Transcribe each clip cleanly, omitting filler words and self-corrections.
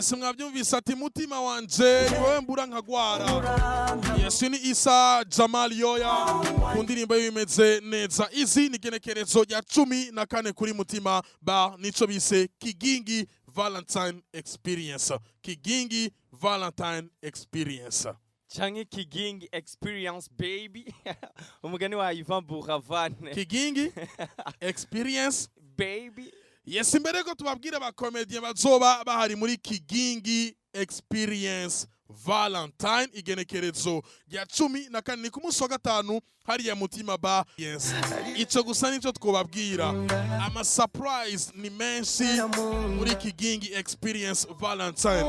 Yes, mwabyumvise ati mutima wanje niwe mbura nkagwara. Yes, ni Isa Jamal Yoya ku ndirimbo y'imeze neza. Izi ni genekerezo rya 14 kuri mutima ba nico bise Kigingi Valentine Experience. Kigingi Valentine Experience. Changi Kigingi Experience baby. Umugani wa Ivan Buravane. Kigingi Experience baby. Yes, imbere ko tubabwira abakomediye bazoba bahari muri Kigingi Experience Valentine igenekerezo rya 14 ni ku munsi wa gatanu hariya mutima ba. Yes, ico gusa nico twobabwira. Ama surprise ni menshi muri Kigingi Experience Valentine.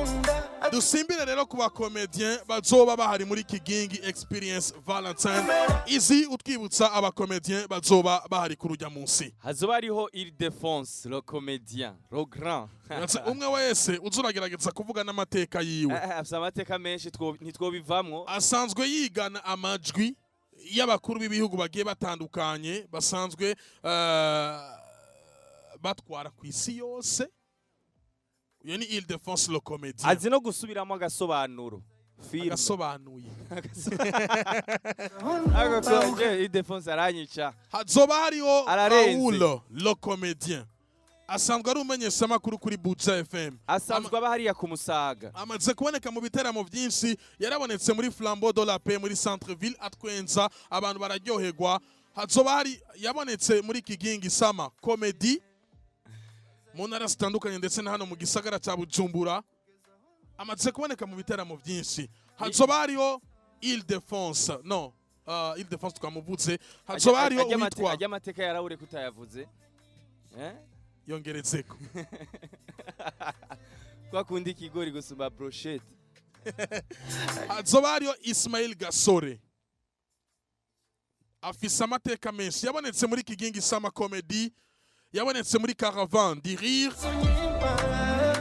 Dusimbire rero ku bakomediye bazoba bahari muri Kigingi Experience Valentine. Izi utwibutsa abakomediye bazoba bahari ku rujya munsi. Hazoba ariho Ildefonse le comédien, le grand. Umwe wese uzuragerageza kuvuga n'amateka yiwe. Afisa amateka menshi ntitwobivamwo. Asanzwe yigana amajwi y'abakuru b'ibihugu bagiye batandukanye basanzwe batwara ku isi yose. Uyo ni Ildefonse le comédien. Azi no gusubiramo agasobanuro. Agasobanuye. Ildefonse aranyica. Hazoba hariho Raoul le comédien. Asanzwe ari umenyesha makuru kuri Buja FM. Asanzwe aba hariya ku Musaga. Amaze kuboneka mu biteramo byinshi, yarabonetse muri Flambeau de la Paix muri Centre Ville atwenza abantu bararyoherwa. Hazoba hari yabonetse muri Kigingi Sama Comedy mu ntara zitandukanye ndetse na hano mu gisagara cya Bujumbura. Amaze kuboneka mu biteramo byinshi. Hazoba hariho Ildefonse. No, Ildefonse twamuvuze. Hazoba hariho uwitwa ajya amateka yarawure kutayavuze. Yongerezeko. Kwa kundi kigori gusumba brochette. Hazoba hariho Ismail Gasore. Afise amateka menshi yabonetse muri Kigingi Sama Comedy, yabonetse muri Caravane du Rire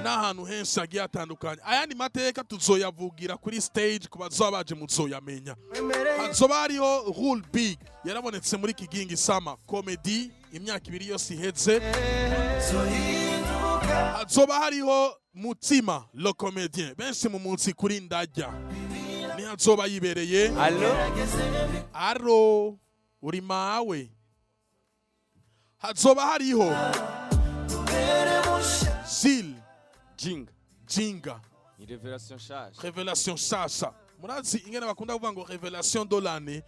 n'ahantu henshi agiye atandukanye. Ayandi mateka tuzoyavugira kuri stage ku bazoba baje muzoyamenya. Hazoba hariho Rule Big yarabonetse muri Kigingi Sama Comedy imyaka 2 yose iheze. Hazoba hariho Mutima le comédien benshi mu munsi kuri Ndajya ni hazoba yibereye. Aro uri mawe. Hazoba hariho Zil Jinga ni Révélation Shasha. Révélation Shasha. Murazi ingene bakunda kuvuga ngo Révélation de l'année.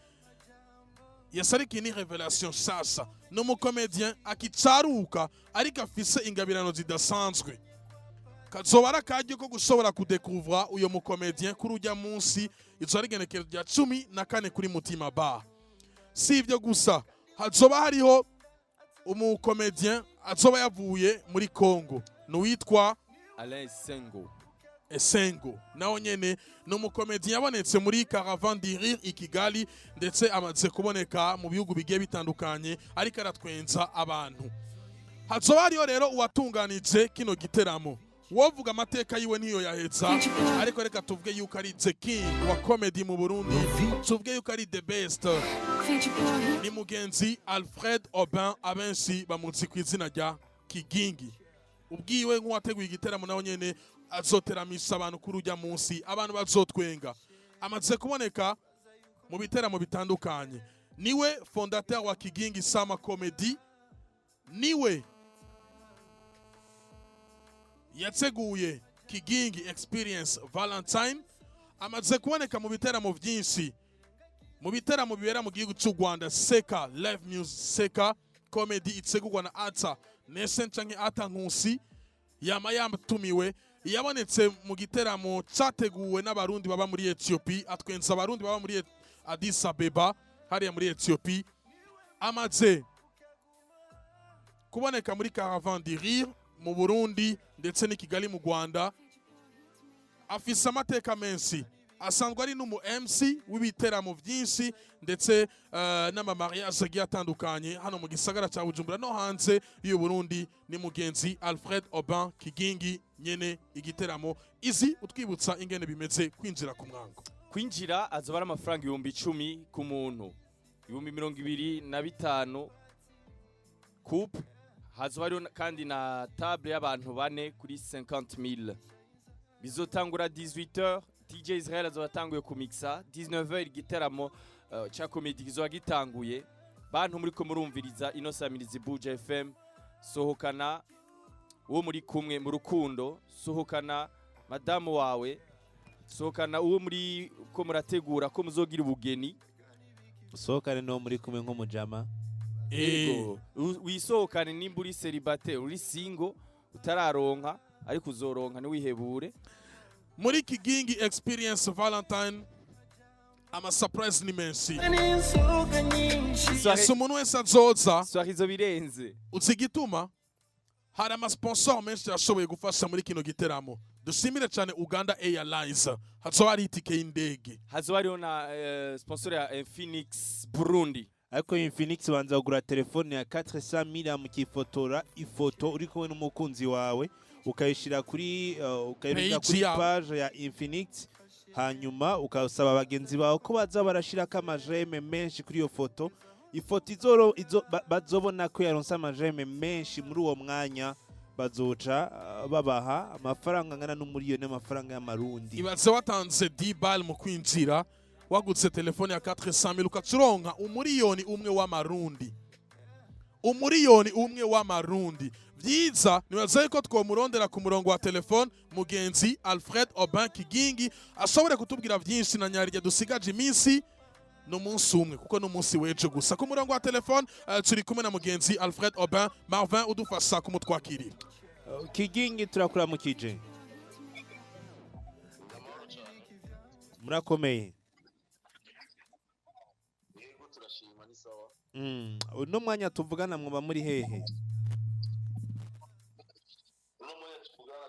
Yasariki ni Révélation Shasha. No mu comédien akicaruka ariko afise ingabirano zidasanzwe. Kazoba arakaje ko gushobora kudekuvra uyo mu comédien kuri ujya munsi izo ari genekero rya 14 kuri Mutima Bar. Si ivyo gusa hazoba hariho umu comédien azoba yavuye muri Congo nuwitwa Alain Esengo. Naho nyene no mu comédien yabonetse muri Caravane du Rire i Kigali ndetse amaze kuboneka mu bihugu bigiye bitandukanye ariko aratwenza abantu. Hazoba hariho rero uwatunganije kino giteramo. Wovuga amateka yiwe niyo yaheza ariko reka tuvuge yuko ari the king wa comedy mu Burundi, tuvuge yuko ari the best. Ni mugenzi Alfred Aubin abenshi bamuzi ku izina rya Kigingi. Ubwiwe nk'uwateguye igiteramo naho nyene azoteramisha abantu kuri ujya munsi abantu bazotwenga. Amaze kuboneka mu biteramo bitandukanye. Niwe fondateur wa Kigingi Sama Comedy. Niwe yateguye Kigingi Experience Valentine. Amaze kuboneka mu biteramo byinshi. Mu biteramo bibera mu gihugu cy'u Rwanda Seka Live Music Seka Comedy itegurwa na Ata Nation canke Ata Nkusi yama yatumiwe. Yabonetse mu giteramo cyateguwe n'abarundi baba muri Ethiopia atwenza abarundi baba muri Addis Abeba hariya muri Ethiopia. Amaze kuboneka muri Caravane du Rire mu Burundi ndetse ni Kigali mu Rwanda. Afise amateka menshi. Asanzwe ari n'umu MC w'ibiteramo byinshi ndetse n'amamariage agiye atandukanye hano mu gisagara cya Bujumbura no hanze y'u Burundi. Ni mugenzi Alfred Aubin Kigingi nyene igiteramo. Izi utwibutsa ingene bimeze kwinjira ku mwango. Kwinjira azoba ari amafaranga 10,000 ku muntu, 25,000 coupe. Hazoba ari kandi na table y'abantu bane kuri 50,000. bizotangura 18h. DJ Israel azobatanguye kumixa 19h igiteramo cha comedy kizoba gitanguye. Bantu muri ko murumviriza ino samirizi Buja FM, sohokana uwo muri kumwe mu rukundo, sohokana madamu wawe, sohokana uwo muri ko murategura ko muzogira ubugeni, sohokane no muri kumwe nk'umujama. Ego wisohokane nimba uri celibateur, uri single utararonka ariko uzoronka ni wihebure. Muri Kigingi Experience Valentine ama surprise ni menshi. Yesu umuntu wese azoza Swarizo birenze. Utsigituma hari ama sponsor menshi yashoboye gufasha muri kino giteramo. Dushimire cyane Uganda Airlines. Hazoba hari itike y'indege. Hazoba hariho na sponsor ya Infinix Burundi. Ariko Infinix banza kugura telefone ya 400,000 mukifotora ifoto uri kumwe n'umukunzi wawe ukayishira kuri page ya Infinix, hanyuma ukasaba abagenzi bawe ko baza barashira kamajeme menshi kuri iyo foto. Ifoto bazobona ko yaronse amajeme menshi muri uwo mwanya, bazoca babaha amafaranga angana n'umuriyoni y'amafaranga y'amarundi. Ibaze watanze 10 bal mu kwinjira, wagutse telefone ya 400,000 ukacuronka umuriyoni umwe w'amarundi. Umuriyoni umwe w'amarundi. Vyiza nibaze ko twomurondera ku murongo wa telefone mugenzi Alfred Aubin Kigingi ashobore kutubwira byinshi na nyarije dusigaje iminsi n'umunsi umwe kuko n'umunsi weje gusa. Ku murongo wa telefone turi kumwe na mugenzi Alfred Aubin. Marvin udufasha kumutwakirira. Kigingi turakuramukije. Murakomeye. Yego turashima ni sawa. Uno mwanya tuvugana mwoba muri hehe? Uno mwanya tuvugana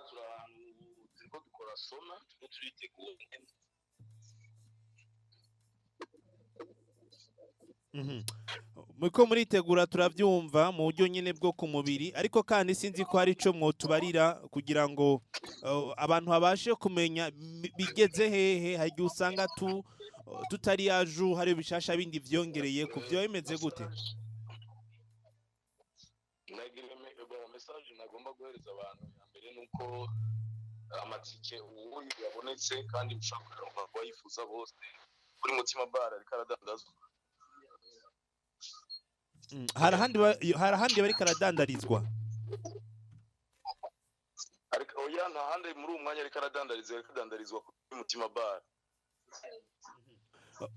turiko dukora sona, turitegura. Muko muritegura turavyumva mu buryo nyine bwo ku mubiri, ariko kandi sinzi ko hari ico mwotubarira kugira ngo abantu babashe kumenya bigeze hehe. Hari usanga tutari yaju, hari bishasha bindi vyongereye ku byo bimeze gute? Message nagomba guhereza abantu ya mbere nuko amatike uwo yabonetse kandi ushaka kuba yifuza bose kuri Mutima Bar ariko aradandazwa. Hari ahandi bari karadandarizwa, ariko oya nta handi muri uwo mwanya ariko aradandarizwa kuri Mutima Bar.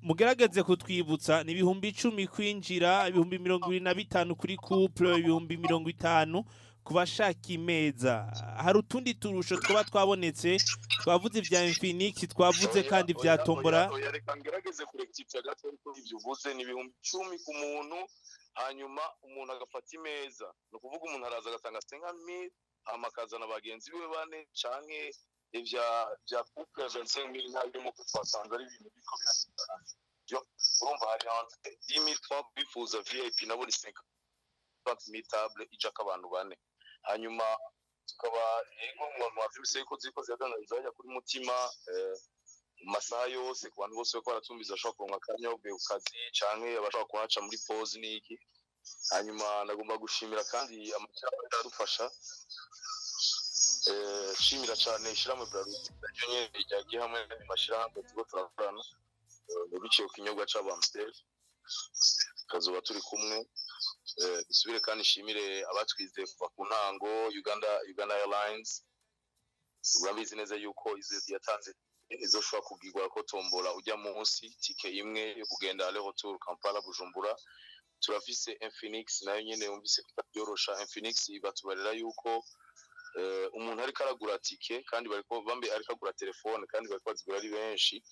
Mugerageze kutwibutsa ni 10,000 kwinjira, 25,000 kuri couple, 50,000 kubashaka imeza. Hari utundi turusho twaba twabonetse, twavuze ibya Infinix, twavuze kandi bya Tombora. Reka ngerageze kurectifya gato ariko ivyo uvuze ni 10,000 ku muntu, hanyuma umuntu agafata imeza. No kuvuga umuntu araza agatanga 5,000 amakazana bagenzi biwe bane canke bya couple 25,000 ntabwo mu kufasanza ari ibintu biko byo urumva hari 10,000 bifuza VIP nabo ni 50,000 table ijaka abantu bane. Hanyuma tukaba yego umuntu wafise ko ziko ziyadandariza ajya kuri Mutima masaha yose ku bantu bose ko baratumbiza ashobora kuronka akanyobwe ukazi canke abashaka kuhaca muri pause niki. Hanyuma nagomba gushimira kandi amacyapa adufasha shimira cyane ishiramwe Bralud ryo nyene ryagiye hamwe n'amashirahamwe tugo turakorana biciye ku kinyobwa c'Amstel kazoba turi kumwe. Dusubire kandi shimire abatwize kuva ku ntango Uganda Airlines. Urabizi neza yuko yatanze izoshobora kugirwa ko tombola ujya munsi tike imwe yo kugenda aller retour Kampala Bujumbura. Turafise Infinix nayo nyene yumvise kutabyorosha. Infinix batubarira yuko umuntu ariko aragura tike kandi bariko bambe ariko agura telefone kandi bariko bazigura ari benshi.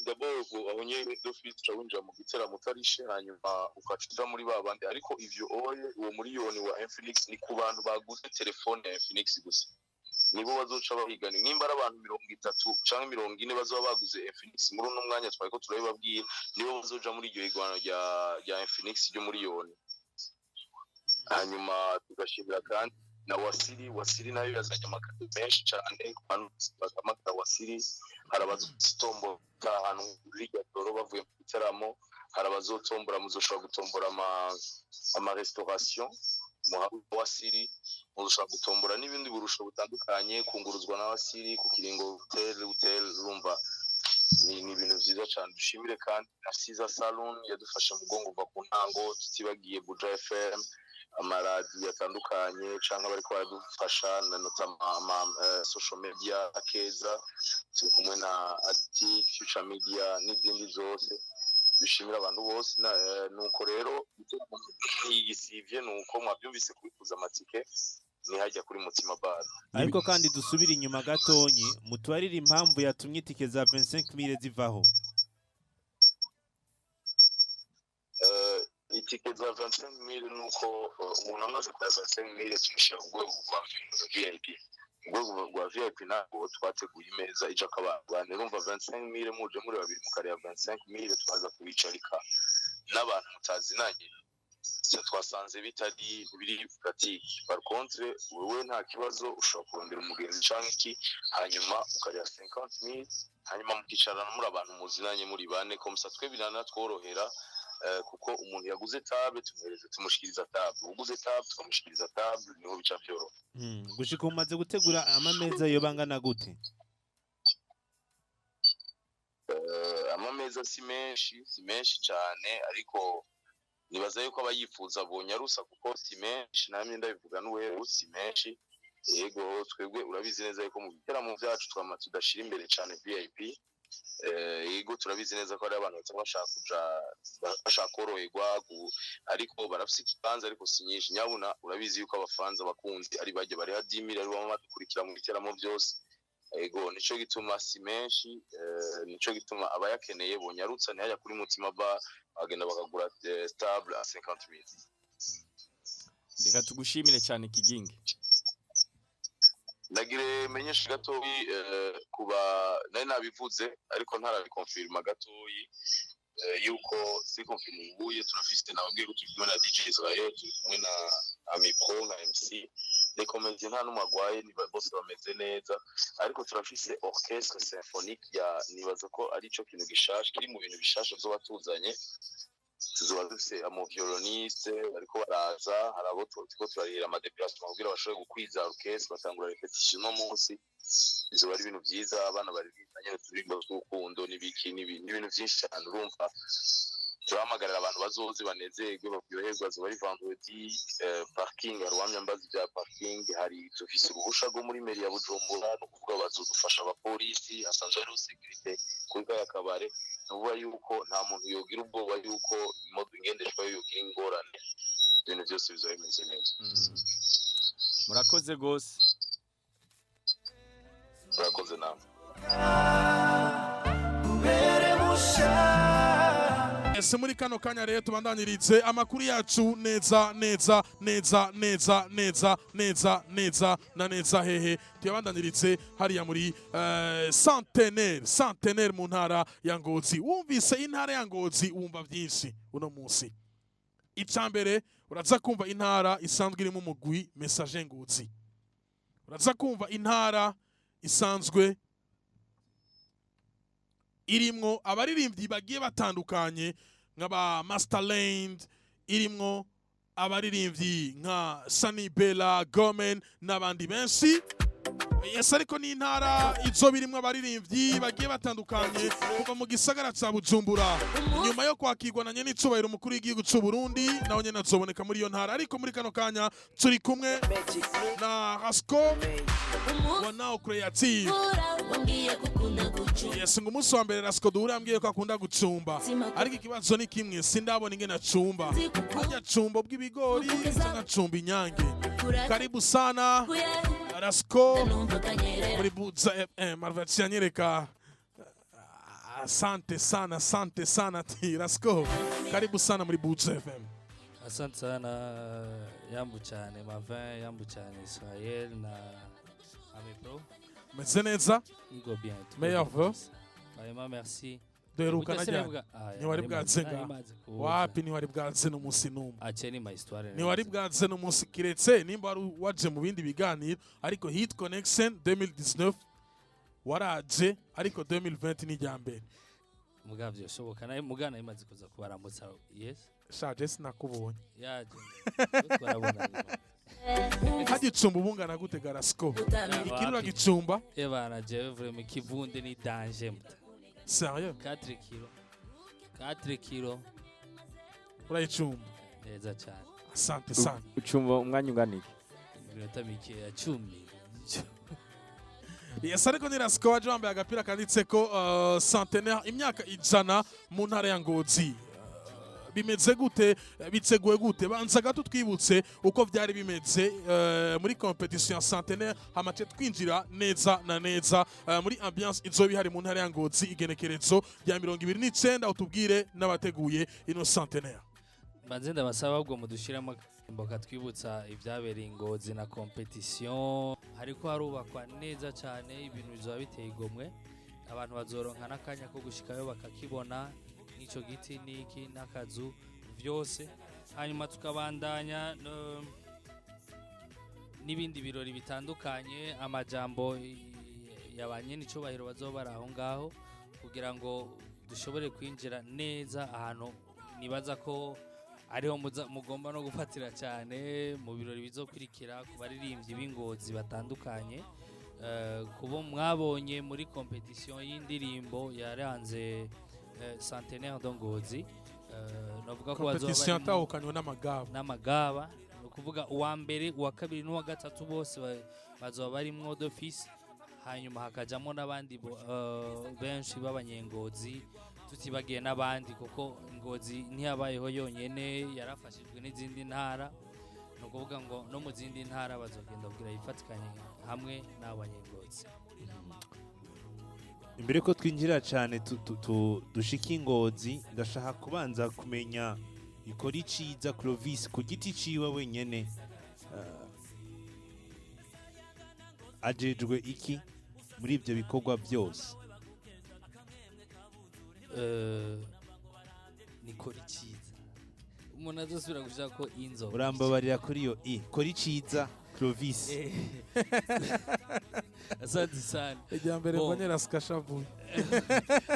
D'abord aho nyene dofite winjira mu gitera mutarishe hanyuma ukacuza muri babandi, ariko ivyo uwo miliyoni wa Infinix ni ku bantu baguze telefone ya Infinix gusa, nibo bazoca bahigana. Nimba ari abantu 30 canke 40 bazoba baguze Infinix muri uno mwanya twariko turabibabwiye, nibo bazoja muri iryo higwana rya Infinix ryo miliyoni. Hanyuma tugashimira kandi na Wasiri nayo yazanye amakuru menshi cyane ku bantu bakamaka Wasiri. Harabazotombo ahantu hirya doro bavuye mu gitaramo, harabazotombora muzoshobora gutombora ama restauration wasiri mushobora gutombora n'ibindi burusho butandukanye kunguruzwa n'abasiri ku kiringo hotel urumva ni ibintu byiza cyane dushimire kandi na Siza Salon yadufashe mu gongo kuva ku ntango tutibagiye Buja FM amaradiyo atandukanye cyangwa bariko baradufasha na notama social media akeza turi kumwe na Addict Future Media n'izindi zose bishimira abantu bose nuko rero igisivye nuko mwabyumvise kubikuza amatike ni hajya kuri Mutima Bar ariko kandi dusubira inyuma gatonyi mutubarira impamvu yatumye itike za 25000 zivaho itike za 25000 nuko umuntu amaze kwa 25000 tumushyira ubwo kwa VIP ubwo rwa VIP ntabwo twateguye imeza ija kabana urumva 25000 muje muri babiri mukari ya 25000 twaza kubicarika n'abantu mutazinanye twasanze bitari biri pratique par contre wewe nta kibazo ushobora kurondera umugenzi canke iki hanyuma ukariya 50000 hanyuma mukicarana muri abantu muzinanye muri bane komsa twe binana tworohera kuko umuntu yaguze table tumuhereze tumushikiriza table uguze table tumushikiriza table niho bica byoro gushika umaze gutegura amameza yo bangana gute amameza si menshi cyane ariko nibaza yuko abayifuza bonyarusa kuko si menshi namye ndabivuga n'uwe si menshi yego twebwe urabizi neza yuko mu biteramo byacu twama tudashira imbere cyane VIP yego turabizi neza ko ari abantu bashaka koroherwa ariko barafise ikibanza ariko si nyinshi nyabuna urabizi yuko abafanza abakunzi ari bajye bari hadimira ari bamwe badukurikira mu biteramo byose yego nico gituma si menshi nico gituma abayakeneye bonyarutsa ntihajya kuri Mutima Bar bagenda bakagura stable à 50000 reka tugushimire cyane Kigingi ndagire menyesha gatoyi kuba nari nabivuze ariko ntarabikonfirma gatoyi yuko si konfirmuye turafiste nababwiye turi kumwe na DJ Israel turi kumwe na Amipro na MC les comédiens nta numagwaye ni bose bameze neza ariko turafise orchestre symphonique ya nibaza ko ari cyo kintu gishasha kiri mu bintu bishasha zo batuzanye tuzoba dufise amo violoniste bariko baraza harabo turiko turarira ama déplacement kugira bashobore gukwiza orchestre batangura repetition no munsi izo bari ibintu byiza abana bari bitanye turimba twukundo nibiki n'ibintu byinshi cyane urumva turahamagarira abantu bazoze banezerwe babyoherwa zo bari vendredi parking arwamya mbazi bya parking hari office uruhusha rwo muri mairie ya Bujumbura no kuvuga bazodufasha abapolisi asanzwe ari security kuri ya kabare nuba yuko nta muntu yogira ubwoba yuko imodoka ingendeshwa yogira ingorane ibintu byose bizoba bimeze neza murakoze gose murakoze namwe ese muri kano kanya rero tubandanyirize amakuru yacu neza na neza hehe tuyabandanyirize hariya muri centenaire mu ntara ya Ngozi wumvise intara ya Ngozi wumva byinshi uno munsi icambere uraza kumva intara isanzwe irimo umugwi message Ngozi uraza kumva intara isanzwe irimwo abaririmbyi bagiye batandukanye nk'aba Masterland irimwo abaririmbyi nka Sunny Bella Gomen n'abandi benshi yes ariko ni intara izo birimwo abaririmbyi bagiye batandukanye kuva mu gisagara ca Bujumbura nyuma yo kwakirwa na nyene icubahiro umukuru w'igihugu c'u Burundi naho nyene azoboneka muri iyo ntara ariko muri kano kanya turi kumwe na Rasco wa Now Creative yes ngo umunsi wa mbere Rasco duhura ambwiye ko akunda gucumba ariko ikibazo ni kimwe sindabona ingene acumba ajya cumba bw'ibigori cyangwa cumba inyange karibu sana Rasco muri Buza FM Marvati yanyereka asante sana ti Rasco karibu sana muri Buza FM. Asante sana Yambu cyane Mavin Yambu cyane Israel na Amipro meze neza Igo bien meilleur vœu vraiment merci duheruka najya ntiwari bwatse nga wapi ntiwari bwatse n'umunsi n'umwe acheni ma histoire ntiwari bwatse n'umunsi kiretse nimba wari waje mu bindi biganiro ariko Hit Connection 2019 waraje ariko 2020 ni jyambere mugavyo shoboka naye mugana imaze kuza kubaramutsa yes shaje sinakubonye yaje twarabona hagicumba ubungana gute Garasco ikirura gicumba ebana jewe vraiment kivunde ni danger muta sérieux 4 kilo urayicumba neza cyane asante sana ucumba umwanya unganike iminota mike ya 10 Yes, ariko ni Rasco waje wambaye agapira kanditseko centenaire imyaka ijana mu ntara ya Ngozi. Bimeze gute bitseguye gute banza gato twibutse uko byari bimeze muri competition ya centenaire hamace twinjira neza na neza muri ambiance izo bihari mu ntara ya Ngozi igenekerezo rya 29 utubwire n'abateguye ino centenaire. Banze ndabasaba ubwo mudushiramo mboka twibutsa ibyabereye Ngozi na competition hariko harubakwa neza cyane ibintu bizoba biteye igomwe abantu bazoronka nakanya ko gushikayo bakakibona nico giti niki nakazu vyose hanyuma tukabandanya n'ibindi birori bitandukanye amajambo yabanye nico bahiro bazoba aho ngaho kugira ngo dushobore kwinjira neza ahantu nibaza ko ariho mugomba no gufatira cyane mu birori bizokurikira ku baririmbyi b'Ingozi batandukanye kubo mwabonye muri competition y'indirimbo yaranze centenaire de Ngozi novuga ko competition tawukanywe n'amagaba kuvuga uwa mbere uwa kabiri n'uwa gatatu bose bazoba barimwo d'office hanyuma hakajamo n'abandi benshi b'abanyengozi tutibagiye n'abandi kuko Ngozi ntiyabayeho yonyene yarafashijwe n'izindi ntara no kuvuga ngo no mu zindi ntara bazogenda kugira yifatikanye hamwe n'abanyengozi. Imbere ko twinjira cyane dushika Ingozi ndashaka kubanza kumenya ikora iciza Clovis ku giti ciwe wenyene ajejwe iki muri ibyo bikorwa byose nikora iciza umuntu azosubira gushaka ko inzo urambabarira kuri iyo kora iciza Clovis asante sana ijyambere mbonera skashavuye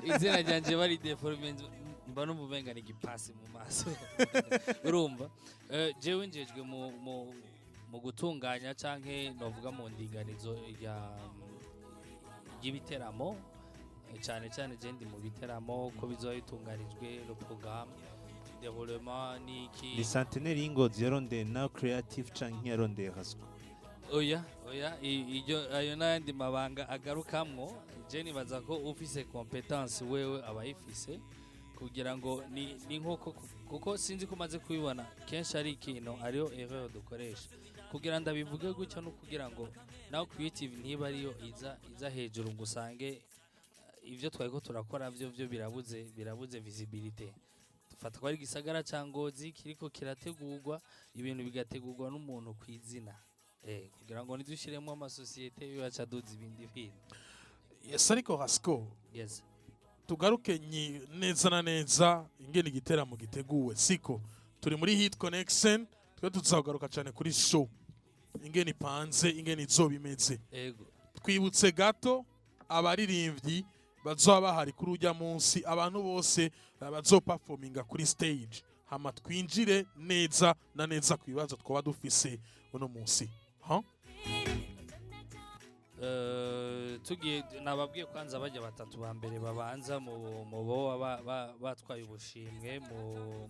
izina ryanje bari deformation mba no mubenga ni gipasi mu maso urumva jewe njejwe mu gutunganya canke novuga mu ndinganizo y'ibiteramo cyane cyane jendi mu biteramo ko bizoba bitunganijwe le programme développement niki ni centenaire y'Ingozi yarondeye na creative canke yarondeye Rasco oya ayo n'ayandi mabanga agarukamwo je nibaza ko ufise competence wewe abayifise kugira ngo ni nkoko kuko sinzi ko maze kubibona kenshi ari ikintu ariyo erreur dukoresha kugira ndabivuge gutyo no kugira ngo nawe creative ntiba ariyo iza hejuru ngusange ivyo twari ko turakora byo birabuze visibility dufata ko ari gisagara ca Ngozi kiriko kirategurwa ibintu bigategurwa n'umuntu kwizina kugira ngo nidushiremo amasosiyete yaca duzi ibindi bintu. Yes, ariko Rasco yes tugaruke neza na neza ingene igiteramo giteguwe siko turi muri Hit Connection twe tuzagaruka cyane kuri show ingene ipanze ingene izoba imeze ego twibutse gato abaririmbyi bazoba bahari kuri ujya munsi abantu bose bazoperforminga kuri stage hama twinjire neza na neza ku bibazo twaba dufise uno munsi tugiye nababwiye kwanza bajya batatu ba mbere babanza mu bo batwaye ubushimwe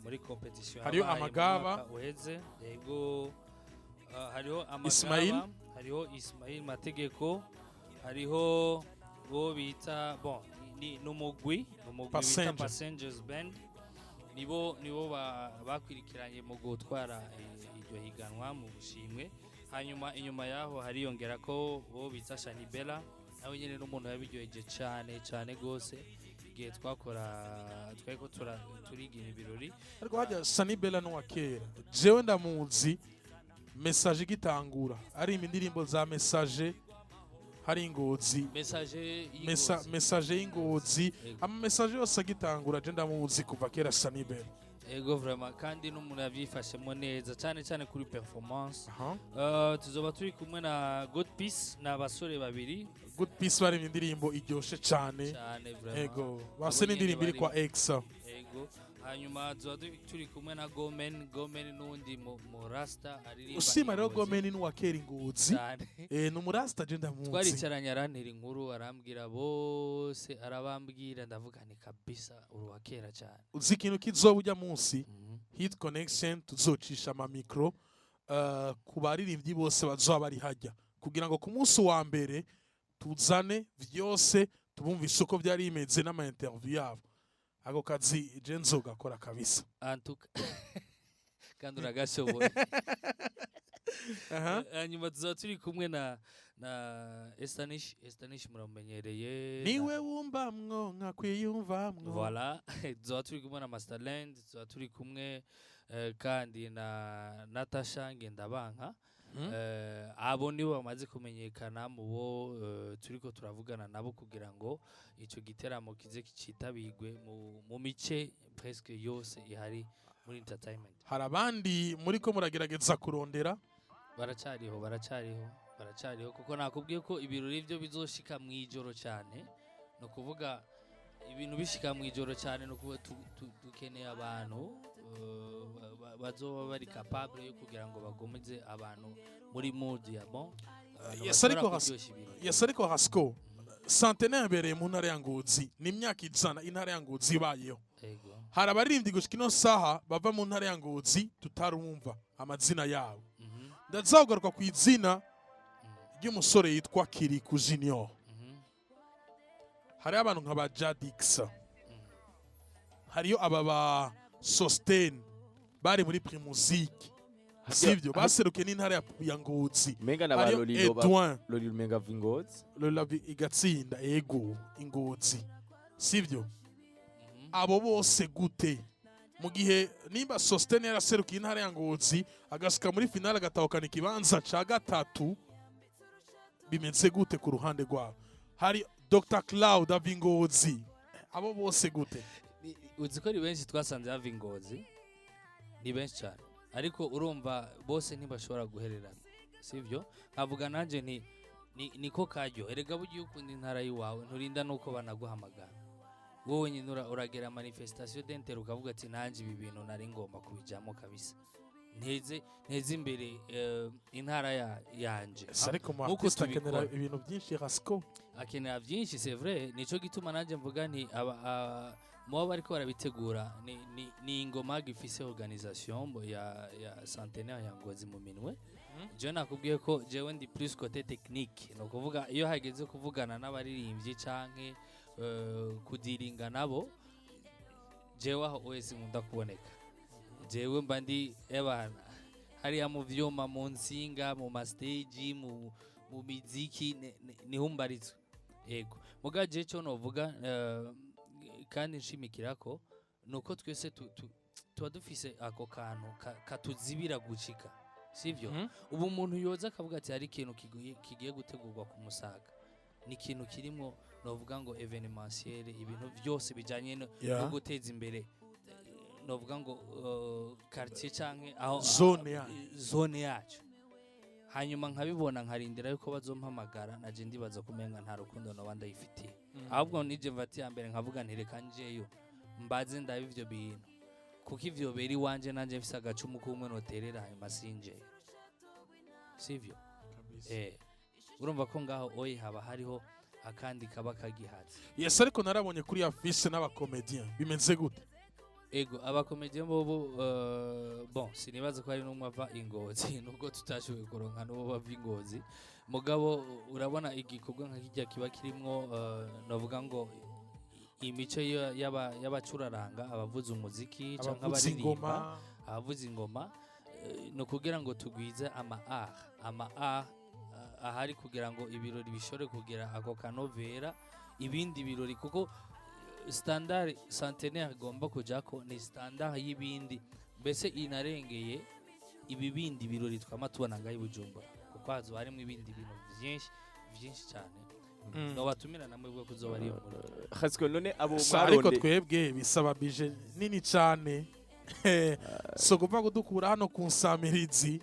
muri competition hariyo amagaba uheze yego hariho amagaba hariho Ismail Mategeko hariho bo bita bon ni numugwi bita Passengers Band nibo bakwirikiranye mu gutwara iryo higanwa mu bushimwe hanyuma inyuma yaho hariyongera ko bo bita Shanibela nawe nyene n'umuntu yabiryoheje cyane gose igihe twako turigira ibirori ariko hajya Shanibela no wakera jewe ndamuzi message gitangura ari indirimbo za message hari Ingozi message y'Ingozi ama message yose agitangura je ndamuzi kuva kera Shanibela ego vraiment kandi n'umuntu yavyifashemo neza cyane kuri performance tuzoba turi kumwe na Good Peace n'abasore babiri Good Peace bari indirimbo iryoshe cyane vraiment ego base n'indirimbo iri kwa Exa ego hanyuma turi kumwe na Gomen n'undi mu Rasta aririmba usima rero Gomen n'uwa kera Ingozi ni umurasta je ndamuzi twaricaranye arantera inkuru arambwira bose arabambwira ndavuga ni kabisa uruwa kera cyane uzi ikintu kizoba ujya munsi hit connection tuzocisha ama micro ku baririmbyi bose bazoba bari hajya kugira ngo ku munsi wa mbere tuzane vyose tubumvise uko byari bimeze n'ama interview yabo ako kazi je nzogakora kabisa antuka kandi uragashoboye hanyuma tuzaba turi kumwe na Estanish muramenyereye niwe wumvamwo nkakwiyumvamwo voilà tuzaba turi kumwe na Masterland tuzaba turi kumwe kandi na Natasha Ngendabanka abo nibo bamaze kumenyekana mu bo turiko turavugana nabo kugira ngo ico giteramo kize kicitabigwe mu mice presque yose ihari muri entertainment. Hari abandi muri ko muragerageza kurondera baracariho kuko nakubwiye ko ibirori byo bizoshika mu ijoro cyane no kuvuga ibintu bishika mu ijoro cyane no kuvuga dukeneye abantu bazoba bari capable yo kugira ngo bagomeze abantu muri mood ya bon yasariko Hasco centenaire bereye mu ntara ya Ngozi ni imyaka ijana intara ya Ngozi ibayeho hari abaririmbyi gushika ino saha bava mu ntara ya Ngozi tutarumva amazina yabo ndazagaruka ku izina ry'umusore yitwa Kiriku Junior hari abantu nka ba Jadix hariyo aba ba Sustain bari muri Primusique sivyo baseruke n'intara ya Ngozi menga na ba Lolilo menga vingozi Lolavi igatsinda ego Ingozi sivyo abo bose gute mu gihe nimba Sustain yaraseruka intara ya Ngozi agasuka muri finale agatahukana ikibanza ca gatatu bimeze gute ku ruhande rwabo hari Dr Cloud Avingozi abo bose gute uzi ko ari benshi twasanze Avingozi ni benshi cyane ariko urumva bose ntibashobora guhererana sivyo nkavuga nanje niko kajyo erega bugiye ukunda intara yiwawe nturinda nuko banaguhamagara wowe nyine uragera manifestation d'enter ukavuga ati nanje ibi bintu nari ngomba kubijamo kabisa nteze imbere intara yanje ariko mu artiste akenera ibintu byinshi Hasco akenera byinshi c'est vrai nico gituma nanje mvuga nti muba bariko barabitegura ni ingoma gifise organisation ya centenaire ya Ngozi mu minwe je nakubwiye ko jewe ndi plus côté technique no kuvuga iyo hageze kuvugana n'abaririmbyi canke kudiringa nabo jewe aho wese nkunda kuboneka jewe mba ndi ebana hariya mu vyuma mu nsinga mu mastage mu miziki niho mbarizwa yego muga je cyo novuga kandi nshimikira ko nuko twese tuba dufise ako kantu katuzibira gucika sivyo ubu umuntu yoza akavuga ati hari ikintu kigiye gutegurwa ku Musaga ni ikintu kirimo novuga ngo evenementiel ibintu byose bijanye no guteza imbere novuga ngo quartier canke aho zone yacu hanyuma nkabibona nkarindira yuko bazompamagara naje ndibaza kumenga nta rukundo no banda yifitiye ahubwo nije mvati ya mbere nkavuga ntireka njeyo mbaze ndabe ivyo bintu kuko ivyo beri wanje nanje mfise agacumu kumwe noterera hanyuma sinje sivyo urumva ko ngaho oyi haba hariho akandi kaba kagihatse yes ariko narabonye kuri affiche n'abakomedian bimeze gute ego abakomedian bobo bon sinibaza ko ari numwe ava Ingozi nubwo tutashoboye kuronka no bava Ingozi mugabo urabona igikorwa nka kijya kiba kirimo novuga ngo imico y'abacuraranga abavuza umuziki canke abaririmba abavuza ingoma no kugira ngo tugwize ama art ahari kugira ngo ibirori bishore kugira ako kanovera ibindi birori kuko standard centenaire gomba kujako ni standard y'ibindi mbese inarengeye ibibindi birori twama tubona ngaho Bujumbura kuko hazo harimo ibindi bintu byinshi cyane no batumira namwe bwo kuzoba ari yo Hasco none abo ariko twebwe bisaba bije nini cyane so kuva kudukura hano ku nsamirizi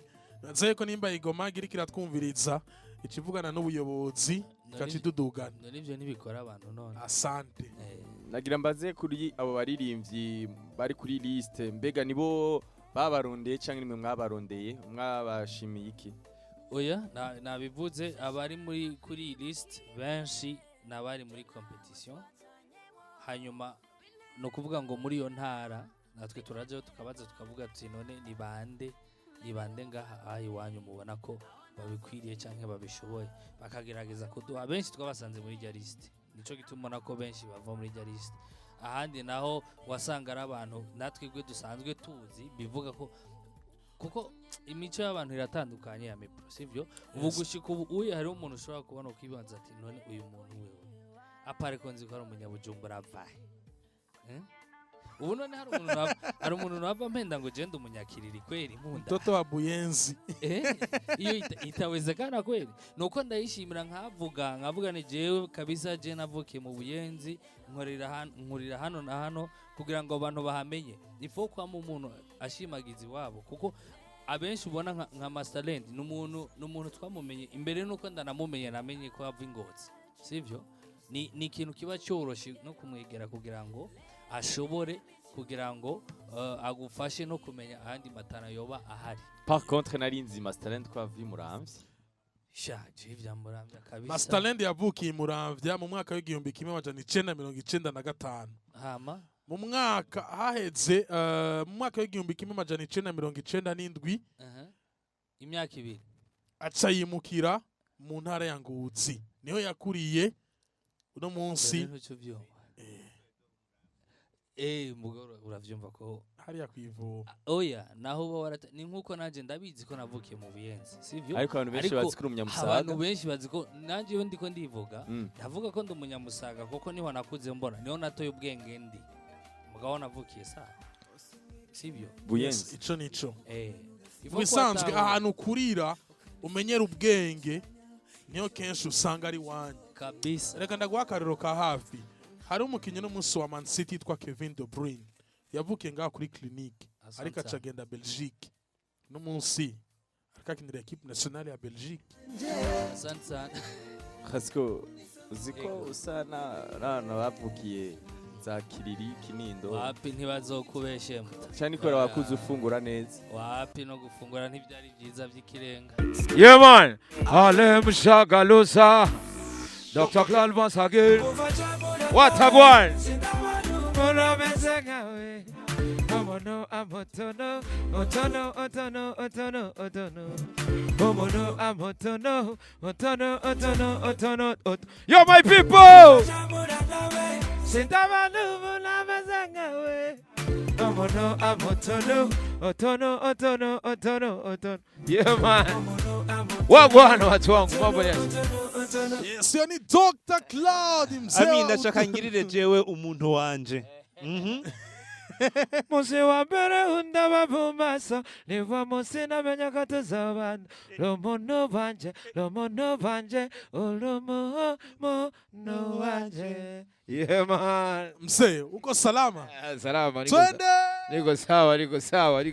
nzaye ko nimba igoma gira kiratwumviriza ikivugana n'ubuyobozi kacidudugana none ivyo ntibikora abantu none asante nagira mbaze kuri abo baririmbyi bari kuri liste mbega nibo babarondeye cyangwa nimwe mwabarondeye mwabashimiye iki? Oya nabivuze abari kuri iyi list benshi nabari muri competition, hanyuma no kuvuga ngo muri iyo ntara natwe turaje tukabaza tukavuga ati none ni bande ngaha iwanyu mubona ko babikwiriye cyangwa babishoboye, bakagerageza kuduha. Benshi twabasanze muri iyo list, nico gituma nako benshi bava muri iyo list. Ahandi naho wasanga ari abantu natwe gwe dusanzwe tuzi bivuga ko kuko imico y'abantu iratandukanye ya mipro, sivyo? Ubu gushika uyu hari umuntu ushobora kubona ukibanza ati none uyu muntu wewe apare ko nzi ko ari umunyabujumbura avahe. Ubu none hari umuntu nava mpenda ngo genda umunyakiriri kweli nkunda mtoto wa Buyenzi. Iyo itawezekana kweli. Nuko ndayishimira nkavuga ni jewe kabisa je navukiye mu Buyenzi, nkurira hano na hano kugira ngo abantu bahamenye. Ifo kwa umuntu ashimagiza iwabo kuko abenshi ubona nka Masterland n'umuntu twamumenye imbere nuko ndanamumenye namenye ko ava Ingozi, sivyo? Ni ikintu kiba cyoroshye no kumwegera kugira ngo ashobore kugira ngo agufashe no kumenya ahandi matana yoba ahari. Par contre narinzi Masterland kwa vi Muramvya. Shaje vya Muramvya kabisa. Masterland yavukiye Muramvya mu mwaka w'igihumbi kimwe amajana 1995. Hama mu mwaka haheze mu mwaka w'igihumbi kimwe amajana 1997 imyaka ibiri aca yimukira mu ntara ya Ngozi, niho yakuriye uno munsi. Mugoro uravyumva ko hariya kwivuba. Oya naho ni nkuko nanje ndabizi ko navukiye mu Buyenzi, sivyo? Ariko abantu benshi bazi ko umunyamusaga. Abantu benshi bazi ko nanje yo ndiko ndivuga ndavuga ko ndumunyamusaga kuko niho nakuze mbona, niho natoye ubwenge ndi mugabo navukiye saa, sivyo? Buyenzi ico nico bisanzwe ahantu kurira umenyera ubwenge niyo kenshi usanga ari wanyu kabisa. Reka ndaguha akarero ka hafi. Hari umukinnyi n'umunsi wa Man City yitwa Kevin De Bruyne yavukiye ngaha kuri clinique ariko acagenda Belgique n'umunsi akakinira equipe nationale ya Belgique. Sansan Khasko uziko usana rana bavukiye za Kiriri Kinindo wapi ntibazokubeshe cyane ko wakuze ufungura neza wapi no gufungura ntibyari byiza by'ikirenga. Yeah man, Ale Mshagalusa Dr. Claude Vansagil What a one Omono amotono otono otono otono otono Omono amotono otono otono otono Yo my people Sintamanu munamezengawe Omono amotono otono otono otono otono Yeah man Wagwana watu wangu mambo ya Yes, yo ni Dr. Claude himself. Ndashaka ngirire jewe umuntu wanje. Musi wa mbere undaba bumasa niva musi namenya ko tuzabana Lomono banje Olomono wanje Yeah man Mse, uko salama? Salama Twende! Niko sawa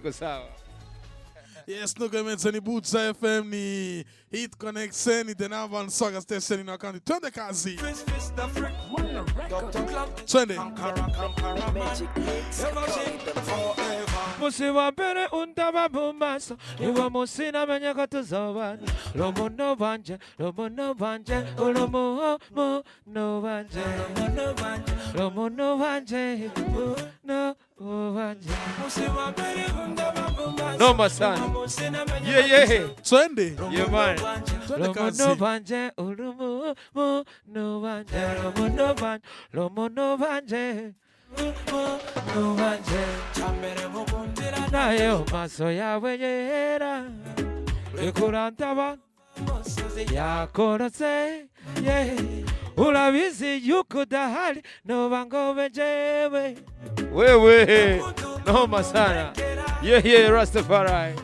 Yes, nuko imense ni Buja FM ni Hit Connection ni Denavan Saga Station ni wakandi. Twende kazi. Twende. Musi wa mbere undaba bumasa niva musi namenya ko tuzabana Lomono banje Olomono wanje No masana Yeah Twende. Yeah man Twende kazi. Lomono banje nayo maso yawe yera ikurantaba yakorotse urabizi yuko udahari noba ngo bejewe wewe noma sana Rastafari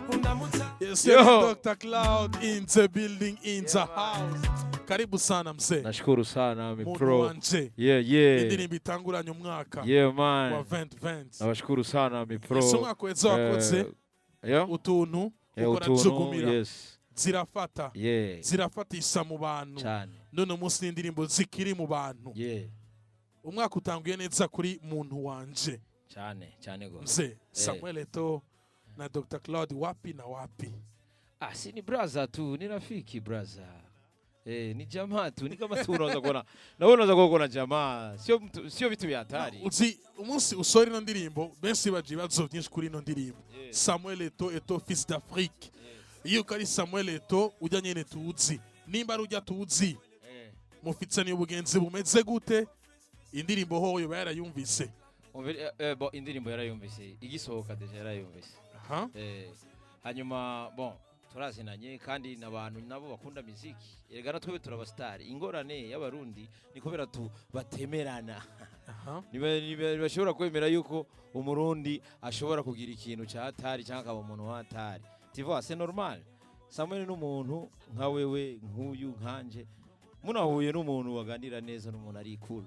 Yes, Dr. Claude in the building, in the house. Karibu sana mse. Nashukuru sana mi Muntu pro. wanje. Indirimbo itanguranye umwaka Yeah man. wa 2020. Nabashukuru sana mi pro. Ese umwaka weza wakoze utuntu ukora jugumira. Yes. Zirafata. Yeah. Zirafatisha mu bantu. Cyane. None umunsi n'indirimbo zikiri mu bantu. Yeah. umwaka utanguye neza kuri muntu wanje cyane gose. mzee Samuel Eto'o na Dr. Claude wapi na wapi? Si ni brother tu, ni rafiki brother. Ni jamaa tu, ni kama tu unaweza kuona. Na wewe unaweza kuona jamaa, sio vitu vya hatari. Uzi umunsi usora ino ndirimbo benshi baje ibibazo byinshi kuri ino ndirimbo. Samuel Eto'o fils d'Afrique. Iyo kari Samuel Eto'o ujya nyene tuzi. Nimba ari ujya tuzi. Mufitsani ubugenzi bumeze gute? Indirimbo hoyo barayumvise. Indirimbo yarayumvise, igisohoka deje yarayumvise. Aha. Hanyuma turazinanye kandi n'abantu nabo bakunda muziki. Erega natwe turabastari. Ingorane y'abarundi ni kubera batemerana. Aha. Bashobora kwemera yuko umurundi ashobora kugira ikintu cya hatari cyangwa akaba umuntu wa hatari. Tu vois, c'est normal. Samuel n'umuntu nka wewe nk'uyu nkanje. Munahuye n'umuntu waganira neza n'umuntu ari cool.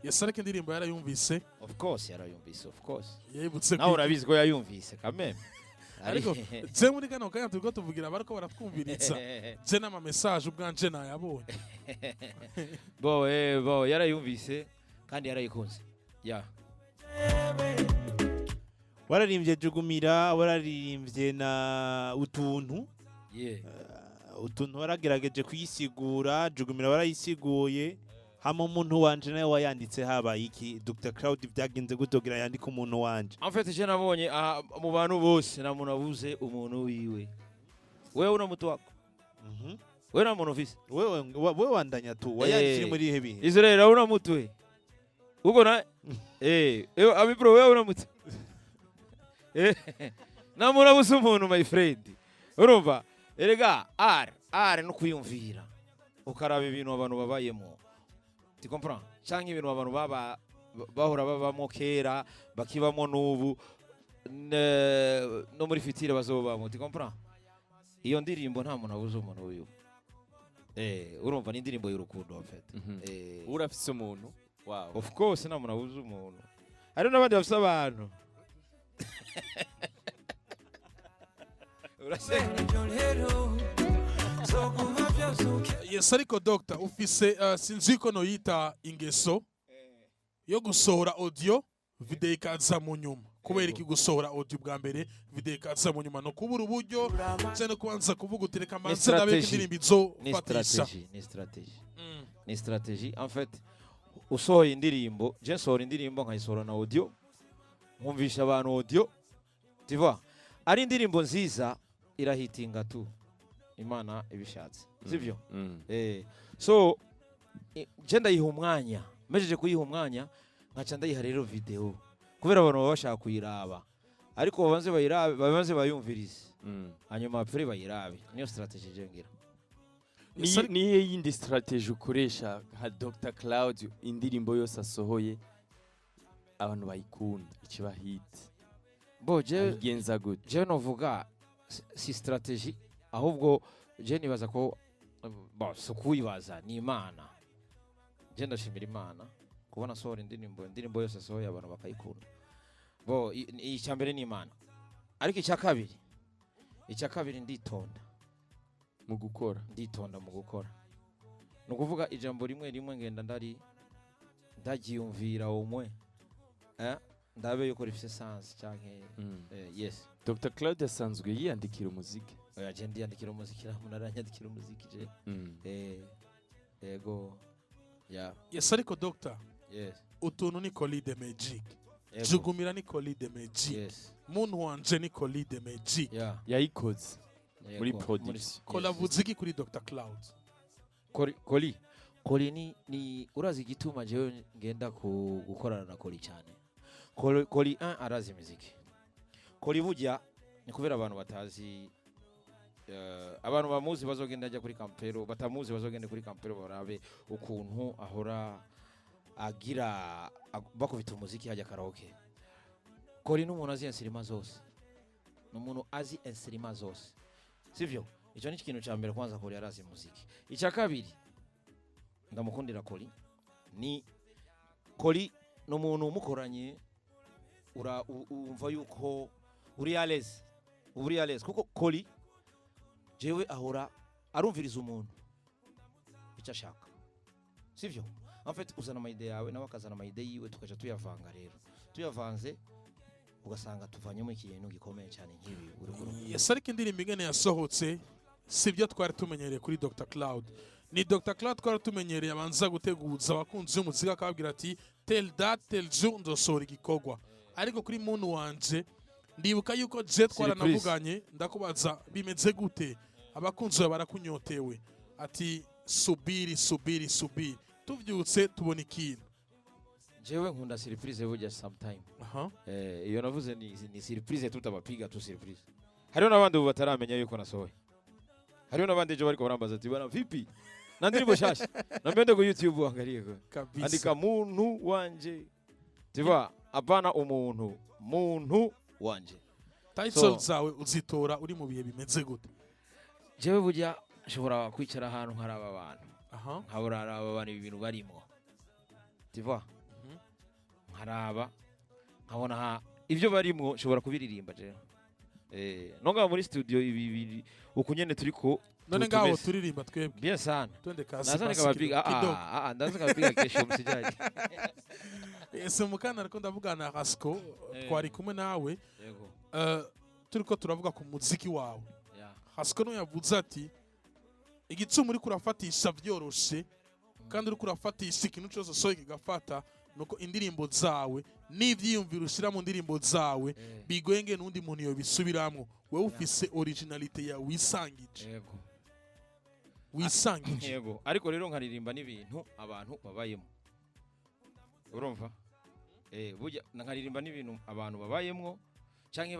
Yasareke indirimbo yarayumvise. Of course yarayumvise, of course. Yibutse nawe urabizi ko yayumvise kameme. Ariko je muri kano kanya turiko tuvugira bariko baratwumviriza. Je nama message ubwanje nayabonye. Yarayumvise kandi yarayikunze. wararimbye jugumira, wararimbye na utuntu. Utuntu waragerageje kuyisigura, jugumira warayisiguye. Hama umuntu wanje nawe wayanditse habaye iki? Dr. Claude byagenze gutogira yandika umuntu wanje. En fait je nabonye mu bantu bose na muntu abuze umuntu wiwe. Wewe una mutu wako? Wewe na muntu visi? Wewe wandanya tu wayandikire muri ihe bihe. Israel una mutu we. Uko na ami bro wewe una mutu. Na muntu abuze umuntu my friend. Urumva? Erega R no kuyumvira. Ukaraba ibintu abantu babayemo. Tu comprends? Changi ibintu abantu bahora babamo kera bakibamo n'ubu no muri fitire bazobamo. Tu comprends? Iyo ndirimbo nta muntu abuze umuntu uyu. Urumva ni indirimbo y'urukundo en fait. Urafise umuntu. Wow. Of course nta muntu abuze umuntu. Ari n'abandi bafise abantu. Yes ariko Dr. ufise sinzi ko no yita ingeso yo gusohora audio video ikaza mu nyuma. Kubera iki gusohora audio bwa mbere video ikaza mu nyuma no kubura uburyo cyane kubanza kuvuga utereka manze ndabe indirimbo izo fatisha. Ni strategie en fait. Usohoye indirimbo, je nsohora indirimbo nkayisohora na audio. Nkumvisha abantu audio. Tu vois? Ari indirimbo nziza irahitinga tu. Imana ibishatse. Sivyo? So je ndayiha umwanya. Mejeje kuyiha umwanya nkaca ndayiha rero video. Kubera abantu bashaka kuyiraba. Ariko babanze bayumvirize. Hanyuma apfire bayirabe. Niyo strategy je ngira. Niye yindi strategy ukoresha nka Dr. Claude indirimbo yose asohoye abantu bayikunda ikiba hit. Je genza good. Je novuga si strategy ahubwo je nibaza ko sukuyibaza ni Imana. Je ndashimira Imana kubona sohora indirimbo yose asohoye abantu bakayikunda. Icyambere ni Imana. Ariko icyakabiri nditonda mu gukora. Nukuvuga ijambo rimwe ngenda ndagiyumvira umwe. Ndabe yuko rifise sense canke yes. Dr. Claude asanzwe yiyandikira umuziki. Je ndiyandikira umuziki, umuntu aranyandikira umuziki je. Yego. Yes ariko Dr. Yes. Utuntu ni Colis de Magic. Jugumira ni Colis de Magic. Yes. Muntu wanje ni Colis de Magic. Yayikoze muri production. Kolavuziki kuri Dr. Claude. Koli ni urazi igituma jewe ngenda gukorana na Koli cyane. Koli 1 arazi muziki. Koli burya ni kubera abantu batazi abantu bamuzi bazogenda ajya kuri Kampero, batamuzi bazogenda kuri Kampero barabe ukuntu ahora agira bakubita umuziki hajya karaoke. Koli n'umuntu azi instruments zose. N'umuntu azi instruments zose. Sivyo? Icyo ni ikintu cya mbere kwanza Koli arazi muziki. Icya kabiri ndamukundira Koli ni Koli n'umuntu umukoranye umva yuko uri à l'aise kuko Koli jewe ahora arumviriza umuntu icyo ashaka. Sivyo? en fait uzana amayide yawe nawe akazana amayide yiwe tukaja tuyavanga rero tuyavanze ugasanga tuvanyemo ikintu gikomeye cyane nk'ibi yes ariko indirimbo ingene yasohotse sibyo twari tumenyereye kuri Dr Cloud. Ni Dr Cloud twari tumenyereye abanza guteguza abakunzi b'umuzika akababwira ati tell that tell you ndosohora igikorwa, ariko kuri muntu wanje ndibuka yuko je twaranavuganye ndakubaza bimeze gute, abakunzi barakunyotewe ati subiri tuvyutse tubona ikintu. jewe nkunda surprise burya sometime iyo navuze ni surprise tutabapiga tu surprise. Hariho nabandi bataramenya yuko nasohoye, hariho nabandi je bariko barambaza ati bana vipi na ndirimbo shasha nambende ku YouTube angalie ko andika muntu wanje tiba apana muntu wanje. Title zawe uzitora uri mu bihe bimeze gute? Jewe burya nshobora kwicara ahantu nkaraba abantu nkabura abantu ibintu barimo tiba nkaraba nkabona ibyo barimo nshobora kubiririmba je nonga muri studio ibi ukunyene turiko none ngaho turirimba twebwe bien sana twende kasi nazana kabapiga ndaza kabapiga kesho msijaji ese mukana ariko ndavugana na Rasco twari kumwe nawe yego turiko turavuga ku muziki wawe Rasco no yavuze ati igitsuma uri kurafatisha byoroshe kandi uri kurafatisha ikintu cyose so kigafata nuko indirimbo zawe n'ivyiyumviro ushira mu ndirimbo zawe bigwenge n'undi muntu yo bisubiramo wewe ufise originalite ya wisangije. Yego wisangije yego ariko rero nkaririmba n'ibintu abantu babayemo urumva burya nkaririmba n'ibintu abantu babayemo canke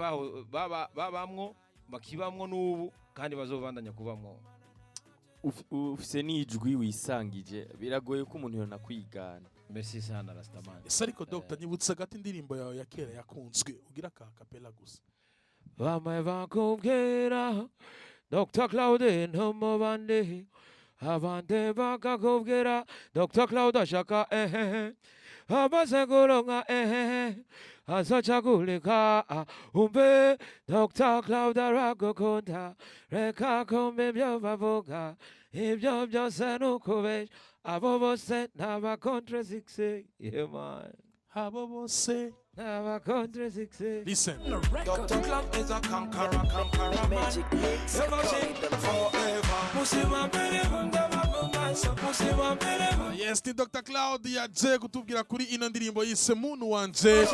babamwo bakibamwo n'ubu kandi bazobandanya kubamwo. Ufise n'ijwi wisangije biragoye ko umuntu yona kwigana. Merci sana Rastaman. Ese ariko Dr nyibutsa gati indirimbo yawe ya kera yakunzwe ugira ka capella gusa. Bamaye bakubwira Dr Cloud ntomo bande abande bakakubwira Dr Cloud ashaka amaze kuronka azoca kuleka umbe Dr Cloud aragukunda reka kumbe ibyo bavuga ibyo byose nukubesha abo bose naba contradiction yeah man abo bose naba contradiction. Listen, Dr. Cloud is a conqueror man. Never change forever. Pussy one yes ni Dr Cloud yaje kutubwira kuri ino ndirimbo yise muntu wanje.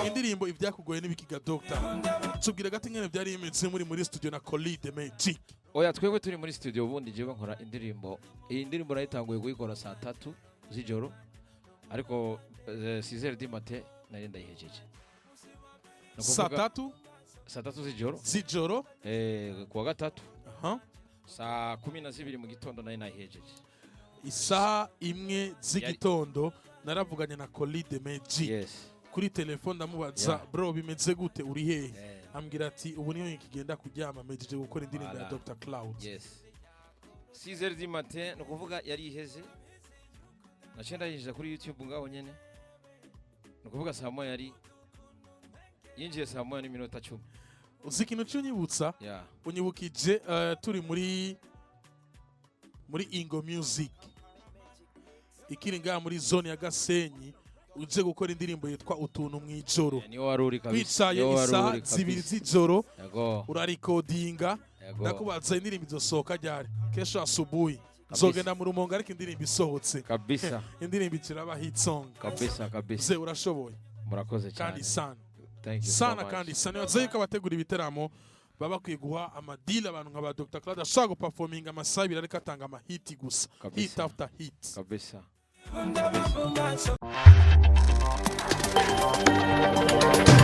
Indirimbo ivyakugoye n'ibikiga Dr tubwira gati ngene byari imeze muri studio na Colide Magic. Oya twebwe turi muri studio ubundi jewe nkora indirimbo. Iyi ndirimbo nayitanguye kuyikora saa 3 z'ijoro ariko 6h du matin nari ndayihejeje. Saa 3 z'ijoro kuwa gatatu saa 12 mu gitondo nari nayihejeje. Isaha imwe z'igitondo naravuganye na Colide Magic kuri telefone ndamubaza bro bimeze gute uri hehe ambwira ati ubu niyo nkigenda kuryama mejeje gukora indirimbo ya Dr Cloud. 6h du matin no kuvuga yari iheze nacenda yinjira kuri YouTube ngaho nyene no kuvuga saa moya yari yinjiye saa moya n'iminota 10. Uzi ikintu cyunyibutsa unyibukije turi muri Ingo Music ikiri ngaha muri zone ya Gasenyi uje gukora indirimbo yitwa utuntu mwijoro niyo waruri kabisa bicaye isaha 2 z'ijoro urarikodinga ndakubaza indirimbo izosohoka ryari kesho asubuhi zogenda mu rumonga ariko indirimbo isohotse kabisa indirimbo ikiraba hit song kabisa ze urashoboye murakoze cyane kandi sana thank you sana kandi sana wazaye ko abategura ibiteramo baba kwiguha amadila abantu nka ba Dr Cloud ashaka performing amasabira ariko atanga amahiti gusa hit after hit kabisa. forever.